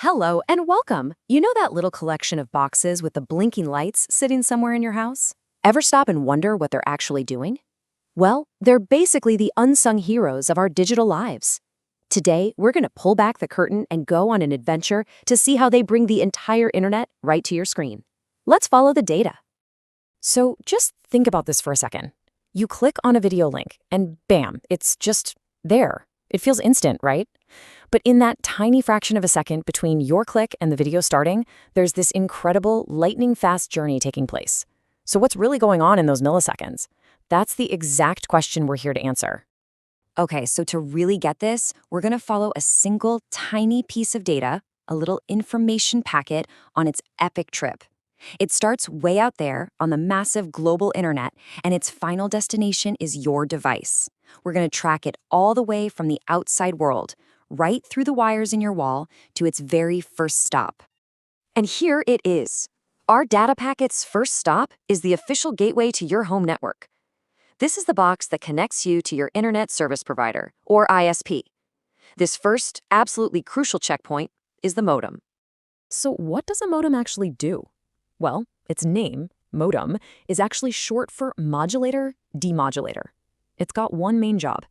Hello and welcome. You know that little collection of boxes with the blinking lights sitting somewhere in your house? Ever stop and wonder what they're actually doing? Well, they're basically the unsung heroes of our digital lives. Today, we're going to pull back the curtain and go on an adventure to see how they bring the entire internet right to your screen. Let's follow the data. So just think about this for a second. You click on a video link and bam, it's just there. It feels instant, right? But in that tiny fraction of a second between your click and the video starting, there's this incredible lightning-fast journey taking place. So what's really going on in those milliseconds? That's the exact question we're here to answer. Okay, so to really get this, we're going to follow a single tiny piece of data, a little information packet on its epic trip. It starts way out there on the massive global internet, and its final destination is your device. We're going to track it all the way from the outside world, right through the wires in your wall, to its very first stop. And here it is. Our data packet's first stop is the official gateway to your home network. This is the box that connects you to your internet service provider, or ISP. This first, absolutely crucial checkpoint is the modem. So what does a modem actually do? Well, its name, modem, is actually short for modulator, demodulator. It's got one main job.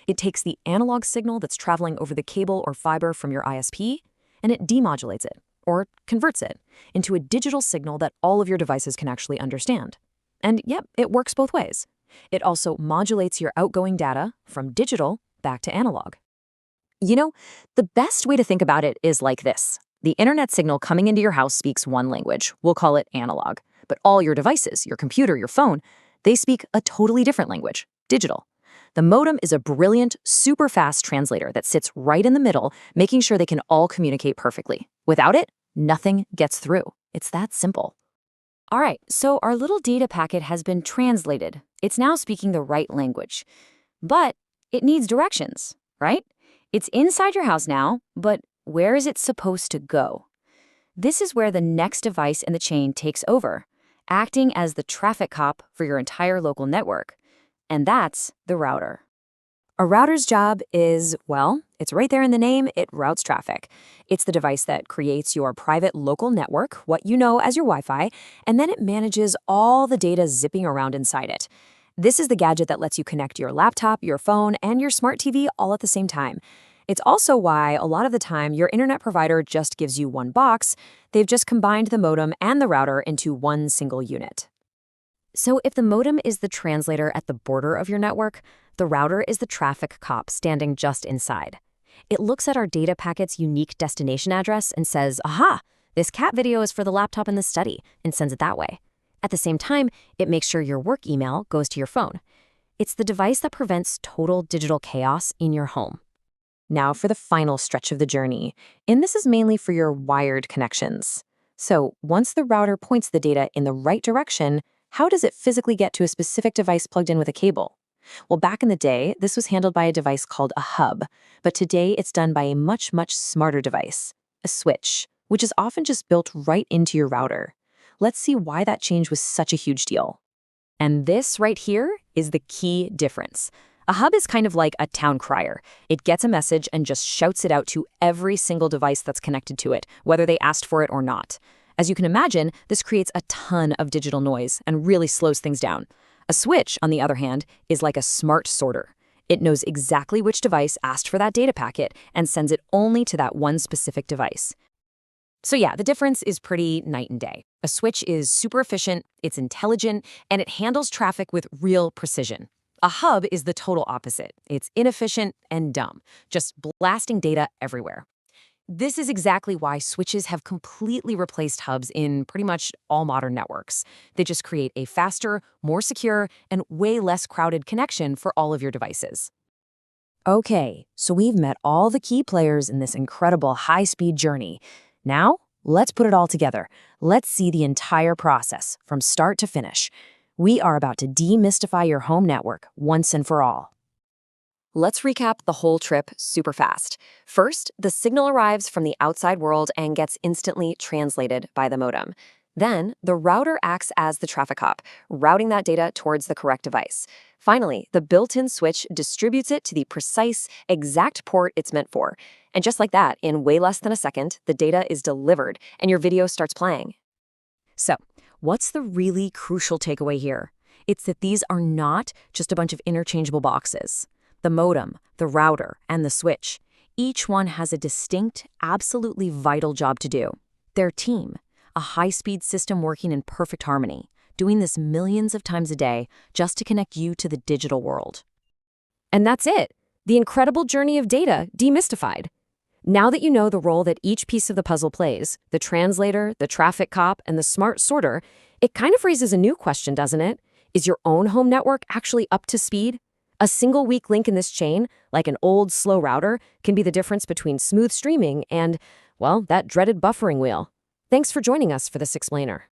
It takes the analog signal that's traveling over the cable or fiber from your ISP, and it demodulates it, or converts it, into a digital signal that all of your devices can actually understand. And yep, it works both ways. It also modulates your outgoing data from digital back to analog. You know, the best way to think about it is like this. The internet signal coming into your house speaks one language. We'll call it analog. But all your devices, your computer, your phone, they speak a totally different language, digital. The modem is a brilliant, super fast translator that sits right in the middle, making sure they can all communicate perfectly. Without it, nothing gets through. It's that simple. All right, so our little data packet has been translated. It's now speaking the right language. But it needs directions, right? It's inside your house now, but where is it supposed to go? This is where the next device in the chain takes over, acting as the traffic cop for your entire local network. And that's the router. A router's job is, well, it's right there in the name, it routes traffic. It's the device that creates your private local network, what you know as your Wi-Fi, and then it manages all the data zipping around inside it. This is the gadget that lets you connect your laptop, your phone, and your smart TV all at the same time. It's also why a lot of the time your internet provider just gives you one box. They've just combined the modem and the router into one single unit. So if the modem is the translator at the border of your network, the router is the traffic cop standing just inside. It looks at our data packet's unique destination address and says, aha, this cat video is for the laptop in the study, and sends it that way. At the same time, it makes sure your work email goes to your phone. It's the device that prevents total digital chaos in your home. Now for the final stretch of the journey, and this is mainly for your wired connections. So once the router points the data in the right direction, how does it physically get to a specific device plugged in with a cable? Well, back in the day, this was handled by a device called a hub, but today it's done by a much, much smarter device, a switch, which is often just built right into your router. Let's see why that change was such a huge deal. And this right here is the key difference. A hub is kind of like a town crier. It gets a message and just shouts it out to every single device that's connected to it, whether they asked for it or not. As you can imagine, this creates a ton of digital noise and really slows things down. A switch, on the other hand, is like a smart sorter. It knows exactly which device asked for that data packet and sends it only to that one specific device. So yeah, the difference is pretty night and day. A switch is super efficient, it's intelligent, and it handles traffic with real precision. A hub is the total opposite. It's inefficient and dumb, just blasting data everywhere. This is exactly why switches have completely replaced hubs in pretty much all modern networks. They just create a faster, more secure, and way less crowded connection for all of your devices. Okay, so we've met all the key players in this incredible high-speed journey. Now, let's put it all together. Let's see the entire process from start to finish. We are about to demystify your home network once and for all. Let's recap the whole trip super fast. First, the signal arrives from the outside world and gets instantly translated by the modem. Then, the router acts as the traffic cop, routing that data towards the correct device. Finally, the built-in switch distributes it to the precise, exact port it's meant for. And just like that, in way less than a second, the data is delivered, and your video starts playing. So, what's the really crucial takeaway here? It's that these are not just a bunch of interchangeable boxes. The modem, the router, and the switch. Each one has a distinct, absolutely vital job to do. Their team. A high-speed system working in perfect harmony, doing this millions of times a day just to connect you to the digital world. And that's it. The incredible journey of data demystified. Now that you know the role that each piece of the puzzle plays, the translator, the traffic cop, and the smart sorter, it kind of raises a new question, doesn't it? Is your own home network actually up to speed? A single weak link in this chain, like an old, slow router, can be the difference between smooth streaming and, well, that dreaded buffering wheel. Thanks for joining us for this explainer.